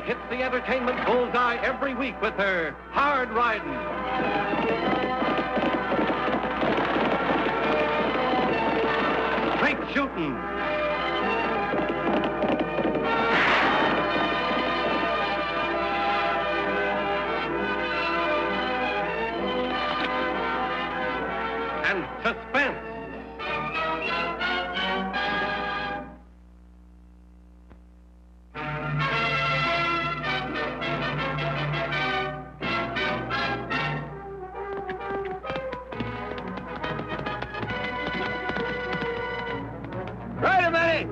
hits the entertainment bullseye every week with her hard riding. Straight shooting. And suspense. Right a minute!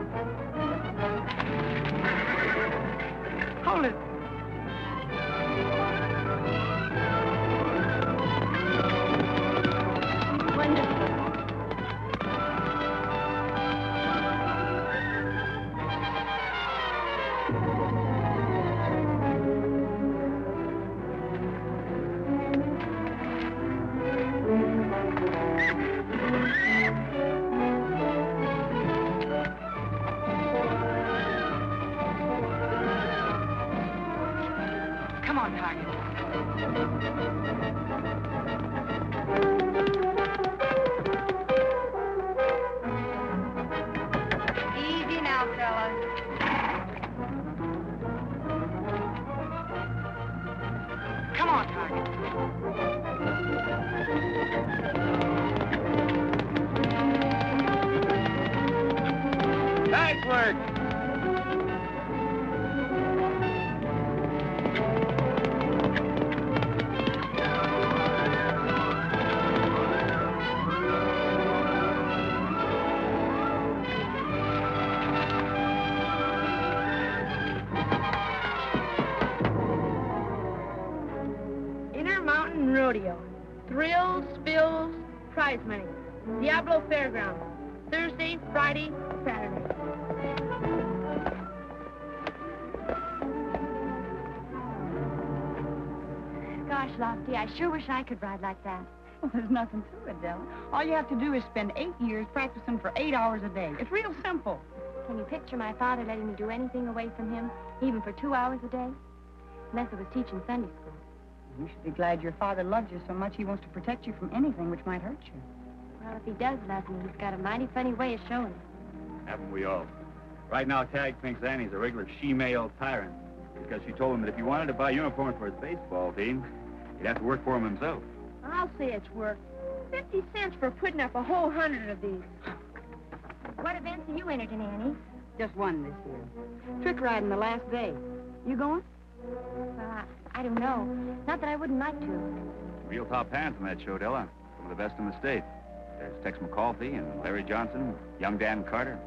Hold it. Come on, Hawkins. Easy now, fellas. Come on, Hawkins. Nice work. Intermountain Rodeo. Thrills, spills, prize money. Diablo Fairgrounds. Thursday, Friday, Saturday. Gosh, Lofty, I sure wish I could ride like that. Well, there's nothing to it, Della. All you have to do is spend 8 years practicing for 8 hours a day. It's real simple. Can you picture my father letting me do anything away from him, even for 2 hours a day? Unless it was teaching Sunday school. You should be glad your father loves you so much he wants to protect you from anything which might hurt you. Well, if he does love me, he's got a mighty funny way of showing it. Haven't we all? Right now, Tag thinks Annie's a regular she-male tyrant because she told him that if he wanted to buy uniforms for his baseball team, he'd have to work for them himself. I'll say it's worth 50 cents for putting up a whole 100 of these. What events are you entered in, Annie? Just one this year. Trick riding the last day. You going? Well, I don't know. Not that I wouldn't like to. Real top hands in that show, Della. Some of the best in the state. There's Tex McCarthy and Larry Johnson, young Dan Carter.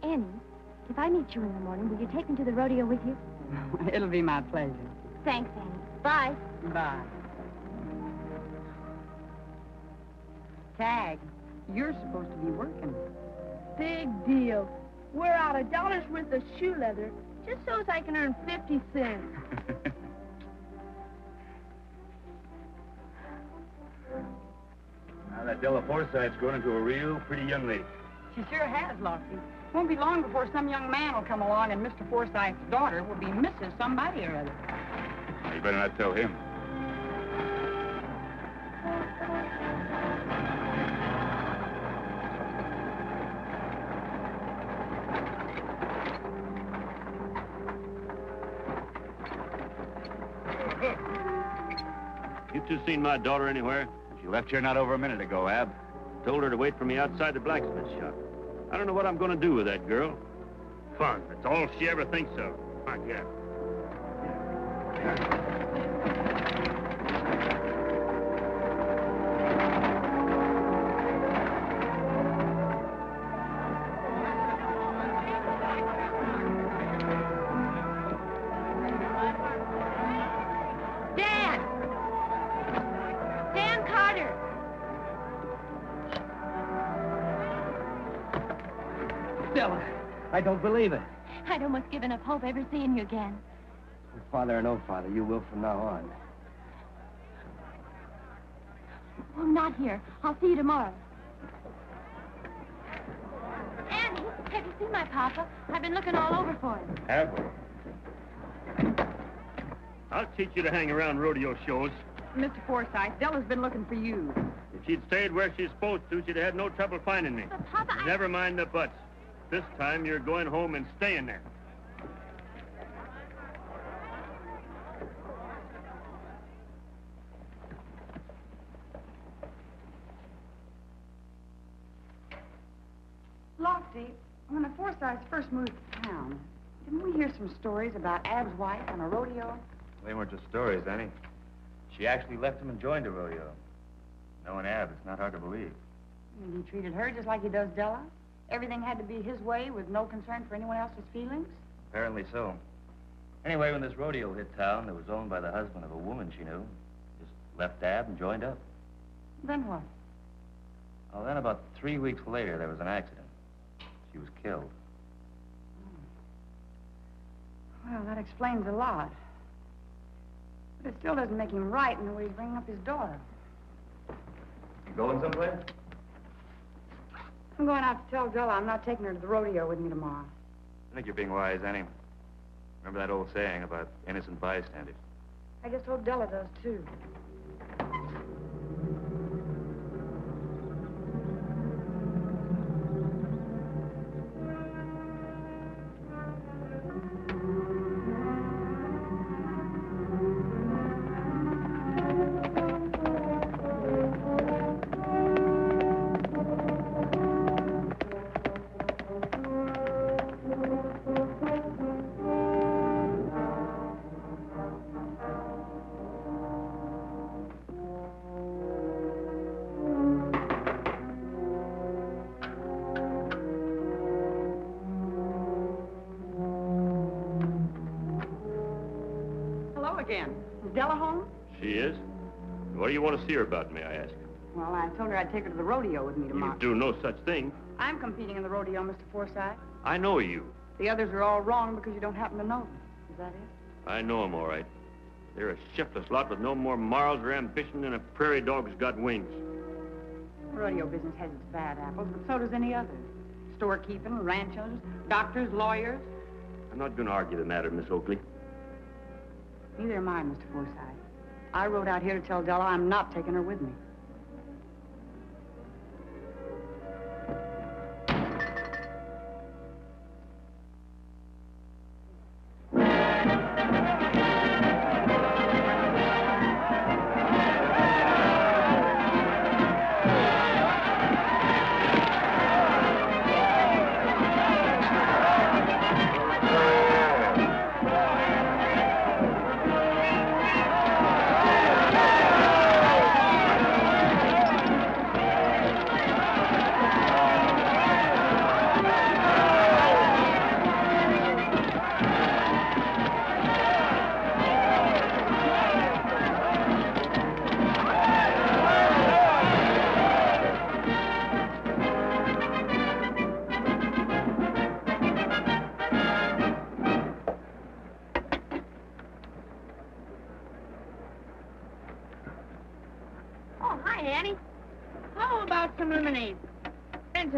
Annie, if I meet you in the morning, will you take me to the rodeo with you? It'll be my pleasure. Thanks, Annie. Bye. Bye. Tag, you're supposed to be working. Big deal. Wear out $1 worth of shoe leather just so as I can earn 50 cents. Now that Della Forsythe's grown into a real pretty young lady. She sure has, Lofty. Won't be long before some young man will come along and Mr. Forsythe's daughter will be Mrs. Somebody or other. You better not tell him. You two seen my daughter anywhere? She left here not over a minute ago, Ab. Told her to wait for me outside the blacksmith shop. I don't know what I'm going to do with that girl. Fun. That's all she ever thinks of. My God. Della, I don't believe it. I'd almost given up hope ever seeing you again. Father or no father, you will from now on. Oh, not here. I'll see you tomorrow. Annie! Have you seen my papa? I've been looking all over for him. Have we? I'll teach you to hang around rodeo shows. Mr. Forsythe, Della's been looking for you. If she'd stayed where she's supposed to, she'd have had no trouble finding me. But, Papa, Never mind the buts. This time you're going home and staying there. Lofty, when the Forsythes first moved to town, didn't we hear some stories about Ab's wife on a rodeo? They weren't just stories, Annie. She actually left him and joined a rodeo. Knowing Ab, it's not hard to believe. And he treated her just like he does Della? Everything had to be his way with no concern for anyone else's feelings? Apparently so. Anyway, when this rodeo hit town that was owned by the husband of a woman she knew, just left Ab and joined up. Then what? Well, then about 3 weeks later, there was an accident. She was killed. Well, that explains a lot. But it still doesn't make him right in the way he's bringing up his daughter. You going someplace? I'm going out to tell Della I'm not taking her to the rodeo with me tomorrow. I think you're being wise, Annie. Remember that old saying about innocent bystanders? I just hope Della does, too. Again. Is Della home? She is? What do you want to see her about, may I ask? Well, I told her I'd take her to the rodeo with me tomorrow. You do no such thing. I'm competing in the rodeo, Mr. Forsythe. I know you. The others are all wrong because you don't happen to know them. Is that it? I know 'em all right. They're a shiftless lot with no more morals or ambition than a prairie dog's got wings. The rodeo business has its bad apples, but so does any other. Storekeeping, ranchers, doctors, lawyers. I'm not going to argue the matter, Miss Oakley. Neither am I, Mr. Forsythe. I rode out here to tell Della I'm not taking her with me.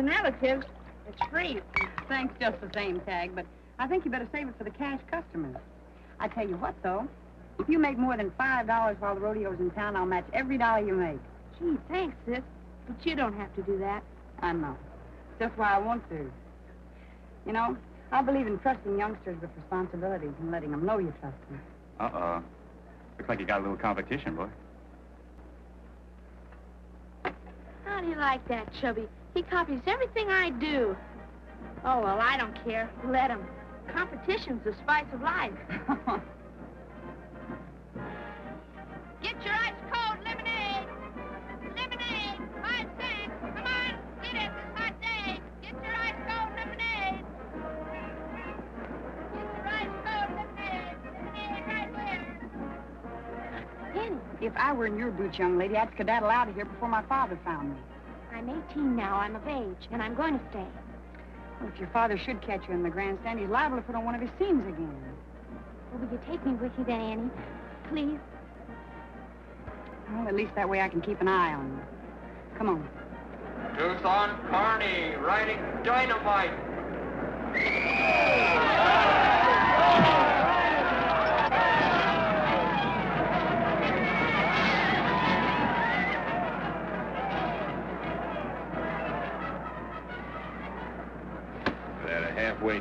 Relatives, it's free. Thanks just the same, Tag, but I think you better save it for the cash customers. I tell you what, though, if you make more than $5 while the rodeo's in town, I'll match every dollar you make. Gee, thanks, sis. But you don't have to do that. I know. Just why I want to. You know, I believe in trusting youngsters with responsibilities and letting them know you trust them. Uh-oh. Looks like you got a little competition, boy. How do you like that, Chubby? He copies everything I do. Oh, well, I don't care. Let him. Competition's the spice of life. Get your ice cold lemonade. Lemonade, 5 cents. Come on, get it this hot day. Get your ice cold lemonade. Get your ice cold lemonade. Lemonade right here. Penny, If I were in your boots, young lady, I'd skedaddle out of here before my father found me. I'm 18 now. I'm of age, and I'm going to stay. Well, if your father should catch you in the grandstand, he's liable to put on one of his scenes again. Well, will you take me with you then, Annie? Please? Well, at least that way I can keep an eye on you. Come on. Tucson Carney riding dynamite.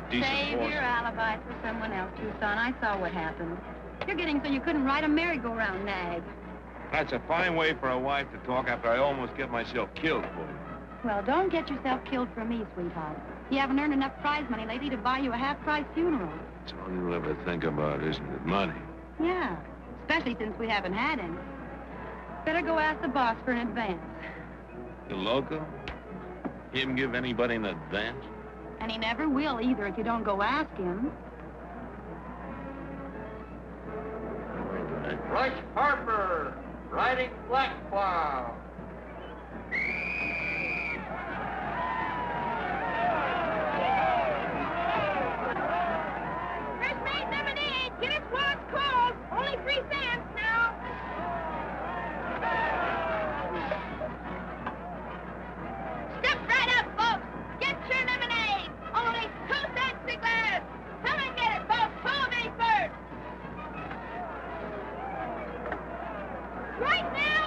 Decent Save horse. your alibi for someone else, Tucson. I saw what happened. You're getting so you couldn't ride a merry-go-round nag. That's a fine way for a wife to talk after I almost get myself killed for you. Well, don't get yourself killed for me, sweetheart. You haven't earned enough prize money lately to buy you a half-price funeral. It's all you'll ever think about, isn't it? Money. Yeah, especially since we haven't had any. Better go ask the boss for an advance. The loco? Him give anybody an advance? And he never will either if you don't go ask him. Rush Harper, riding Black Cloud. Fresh made lemonade. Get us while it's cold. Only 3 cents now. Step right up, folks. Get your lemonade. Only 2 cents a glass. Come and get it, folks. Call me first. Right now.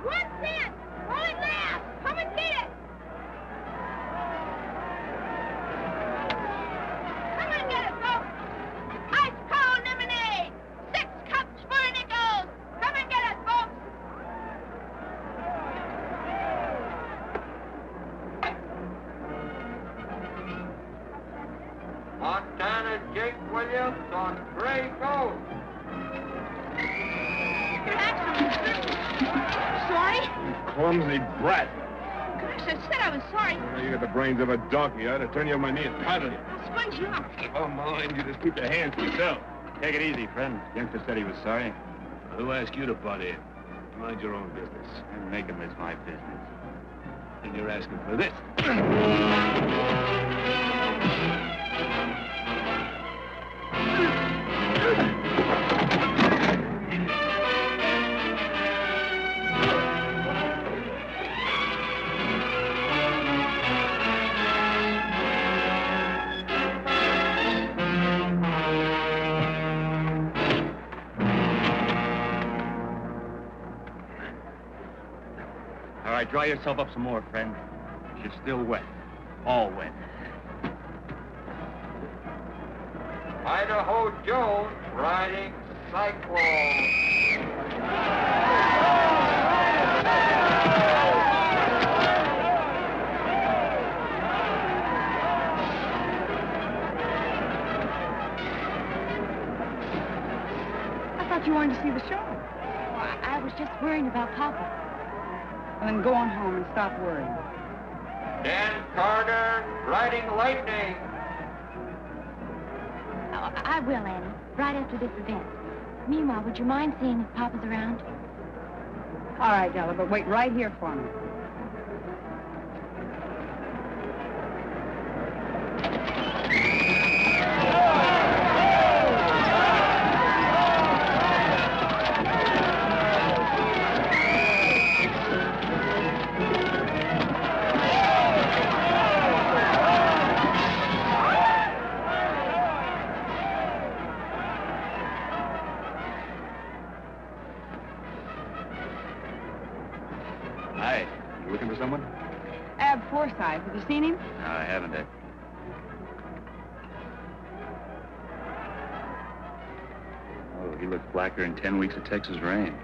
1 cent. Only glass. Come and get it. Come and get it, folks. Ice cold lemonade. 6 cups for a nickel. Come and get it, folks. Montana Jake Williams on Gray Ghost. Sorry? Clumsy brat. Gosh, I said I was sorry. You got the brains of a donkey. I ought to turn you on my knee and paddle you. I'll sponge you up. If I'm mind, you just keep your hands to yourself. Take it easy, friend. Youngster said he was sorry. Who asked you to butt in? Mind your own business. And make him miss my business. And you're asking for this. All right, dry yourself up some more, friend. You're still wet. All wet. Idaho Jones riding Cyclone. I thought you wanted to see the show. I was just worrying about Papa. Well, then go on home and stop worrying. Dan Carter riding Lightning. Oh, I will, Annie, right after this event. Meanwhile, would you mind seeing if Papa's around? All right, Della, but wait right here for me. Hi. You looking for someone? Forsythe, have you seen him? No, I haven't yet. Oh, he looks blacker than 10 weeks of Texas rain.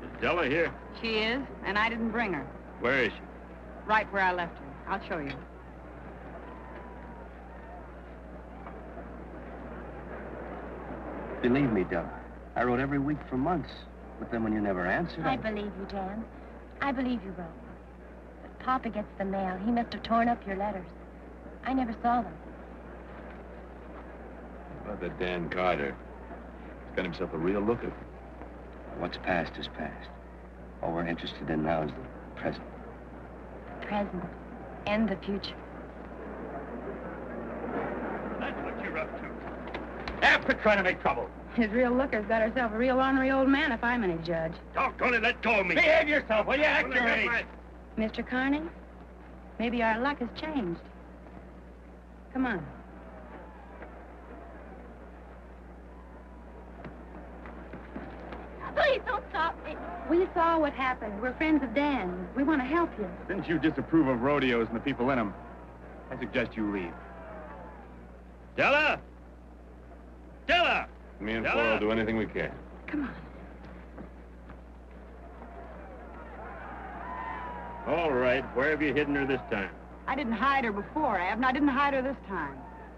Is Della here? She is, and I didn't bring her. Where is she? Right where I left her. I'll show you. Believe me, Della, I wrote every week for months. But then when you never answered, I believe you, Dan. I believe you wrote. But Papa gets the mail. He must have torn up your letters. I never saw them. About that Dan Carter. He's got himself a real looker. What's past is past. All we're interested in now is the present. Present and the future. That's what you're up to. Quit trying to make trouble. His real looker's got herself a real ornery old man, if I'm any judge. Doggone it, let go of me. Behave yourself, will you? Act your age. Mr. Carney, maybe our luck has changed. Come on. Please don't stop me. We saw what happened. We're friends of Dan's. We want to help you. Since you disapprove of rodeos and the people in them, I suggest you leave. Della! Della! Me and Della! Flora will do anything we can. Come on. All right, where have you hidden her this time? I didn't hide her before, Ab, and I didn't hide her this time.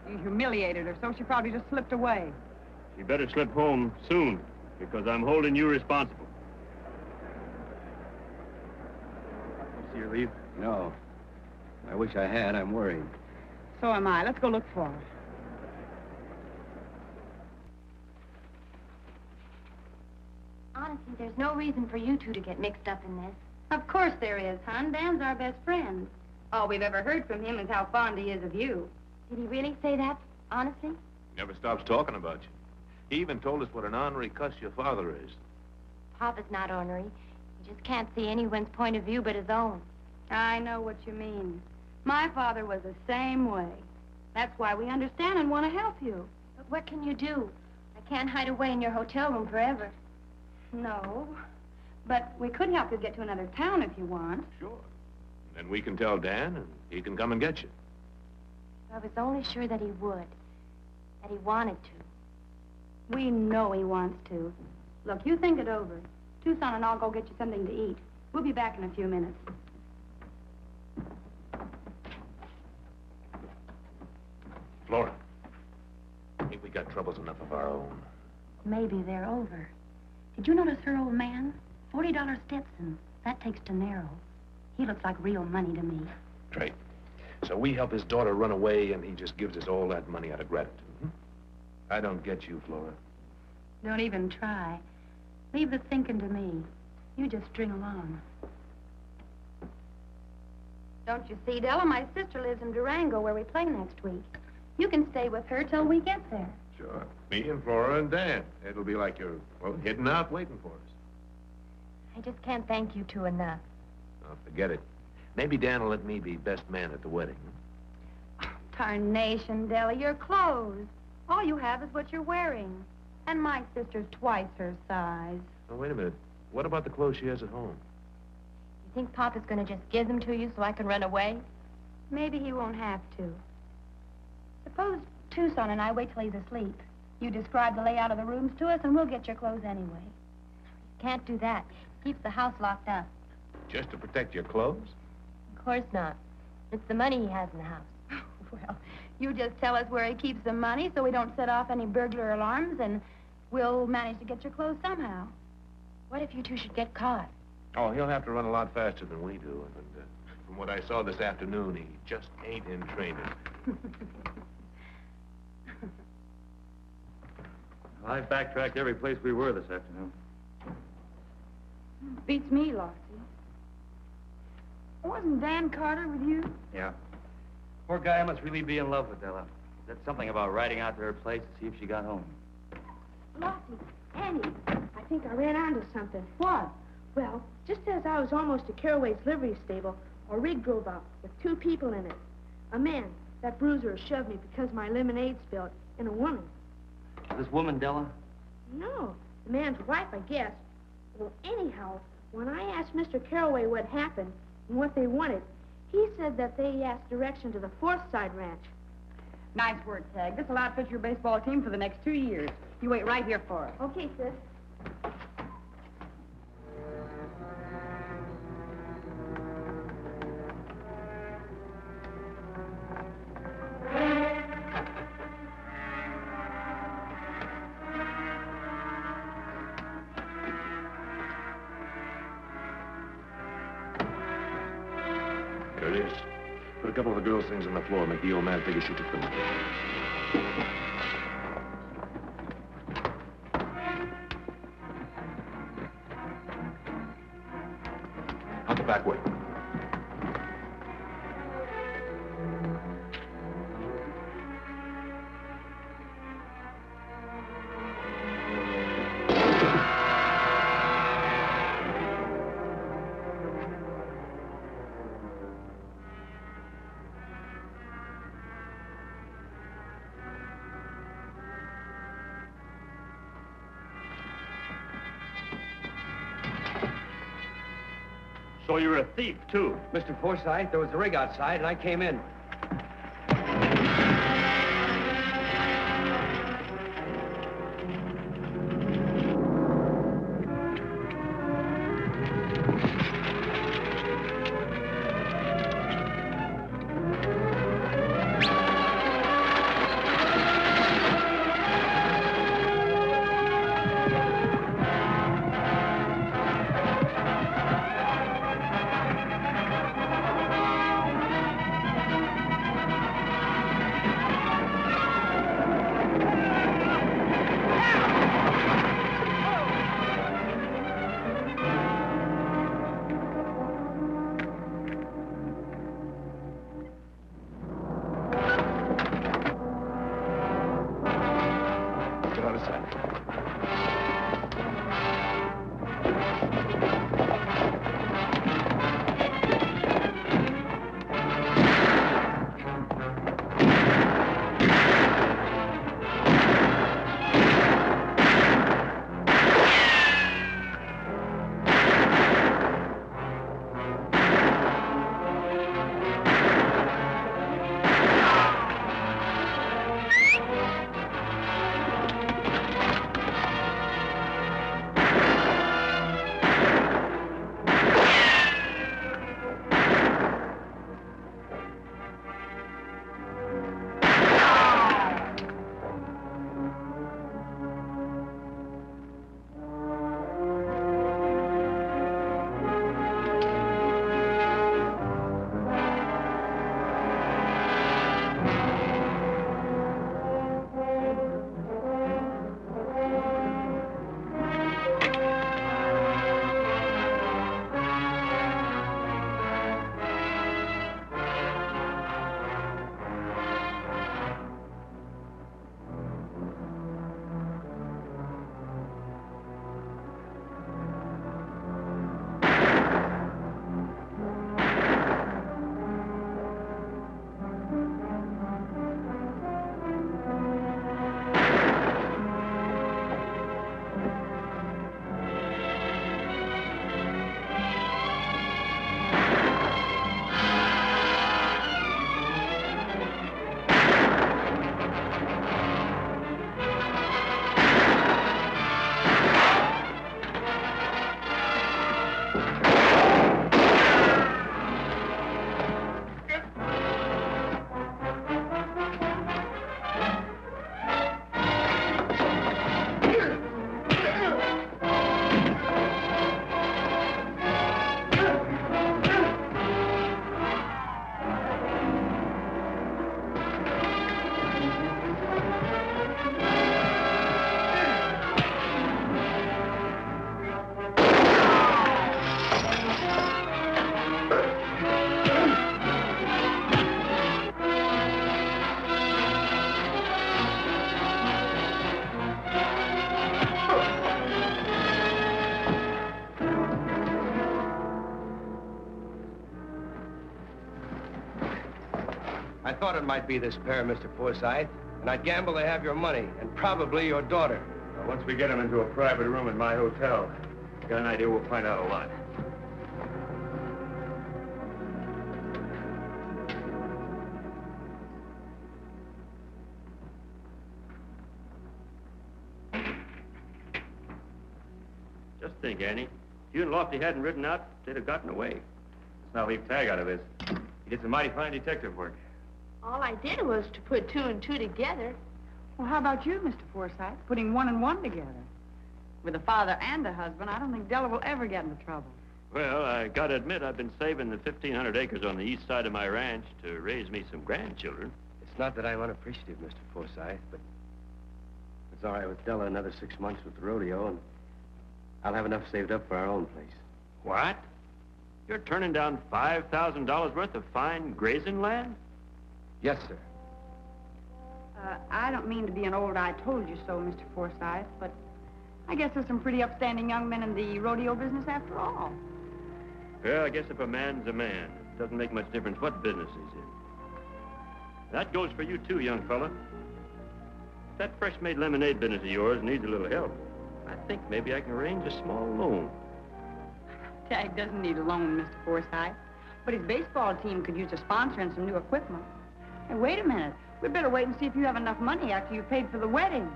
You humiliated her, so she probably just slipped away. You better slip home soon, because I'm holding you responsible. You see her leave? No. I wish I had. I'm worried. So am I. Let's go look for her. Honestly, there's no reason for you two to get mixed up in this. Of course there is, hon. Dan's our best friend. All we've ever heard from him is how fond he is of you. Did he really say that? Honestly? Never stops talking about you. He even told us what an ornery cuss your father is. Papa's not ornery. He just can't see anyone's point of view but his own. I know what you mean. My father was the same way. That's why we understand and want to help you. But what can you do? I can't hide away in your hotel room forever. No, but we could help you get to another town if you want. Sure. Then we can tell Dan, and he can come and get you. I was only sure that he would. That he wanted to. We know he wants to. Look, you think it over. Tucson and I'll go get you something to eat. We'll be back in a few minutes. Flora, I think we got troubles enough of our own. Maybe they're over. Did you notice her old man? $40 Stetson. That takes dinero. He looks like real money to me. Right. So we help his daughter run away, and he just gives us all that money out of gratitude. I don't get you, Flora. Don't even try. Leave the thinking to me. You just string along. Don't you see, Della? My sister lives in Durango, where we play next week. You can stay with her till we get there. Sure. Me and Flora and Dan. It'll be like you're, well, hidden out waiting for us. I just can't thank you two enough. Oh, forget it. Maybe Dan will let me be best man at the wedding. Tarnation, Della, your clothes. All you have is what you're wearing. And my sister's twice her size. Oh, wait a minute. What about the clothes she has at home? You think Papa's going to just give them to you so I can run away? Maybe he won't have to. Suppose Tucson and I wait till he's asleep. You describe the layout of the rooms to us, and we'll get your clothes anyway. Can't do that. Keeps the house locked up. Just to protect your clothes? Of course not. It's the money he has in the house. Well, you just tell us where he keeps the money so we don't set off any burglar alarms, and we'll manage to get your clothes somehow. What if you two should get caught? Oh, he'll have to run a lot faster than we do. And from what I saw this afternoon, he just ain't in training. Well, I've backtracked every place we were this afternoon. Beats me, Lottie. Wasn't Dan Carter with you? Yeah. Poor guy must really be in love with Della. Said something about riding out to her place to see if she got home. Lottie, Annie, I think I ran onto something. What? Well, just as I was almost to Carraway's livery stable, a rig drove up with two people in it. A man, that bruiser shoved me because my lemonade spilled, and a woman. This woman, Della? No, the man's wife, I guess. Well, anyhow, when I asked Mr. Carraway what happened and what they wanted, he said that they asked direction to the Forsyte ranch. Nice work, Tag. This'll outfit your baseball team for the next 2 years. You wait right here for us. Okay, sis. Here it is. Put a couple of the girls' things on the floor. Make the old man figure she took them. Out the back way. So you're a thief, too. Mr. Forsythe, there was a rig outside, and I came in. I thought it might be this pair, Mr. Forsythe, and I'd gamble to have your money, and probably your daughter. Well, once we get him into a private room in my hotel, got an idea we'll find out a lot. Just think, Annie. If you and Lofty hadn't ridden out, they'd have gotten away. Let's not leave Tag out of this. He did some mighty fine detective work. All I did was to put two and two together. Well, how about you, Mr. Forsythe? Putting one and one together. With a father and a husband, I don't think Della will ever get into trouble. Well, I gotta admit, I've been saving the 1,500 acres on the east side of my ranch to raise me some grandchildren. It's not that I'm unappreciative, Mr. Forsythe, but it's all right with Della another 6 months with the rodeo, and I'll have enough saved up for our own place. What? You're turning down $5,000 worth of fine grazing land? Yes, sir. I don't mean to be an old I told you so, Mr. Forsythe, but I guess there's some pretty upstanding young men in the rodeo business after all. Well, I guess if a man's a man, it doesn't make much difference what business he's in. That goes for you, too, young fella. If that fresh-made lemonade business of yours needs a little help, I think maybe I can arrange a small loan. Tag doesn't need a loan, Mr. Forsythe. But his baseball team could use a sponsor and some new equipment. Hey, wait a minute. We'd better wait and see if you have enough money after you've paid for the wedding.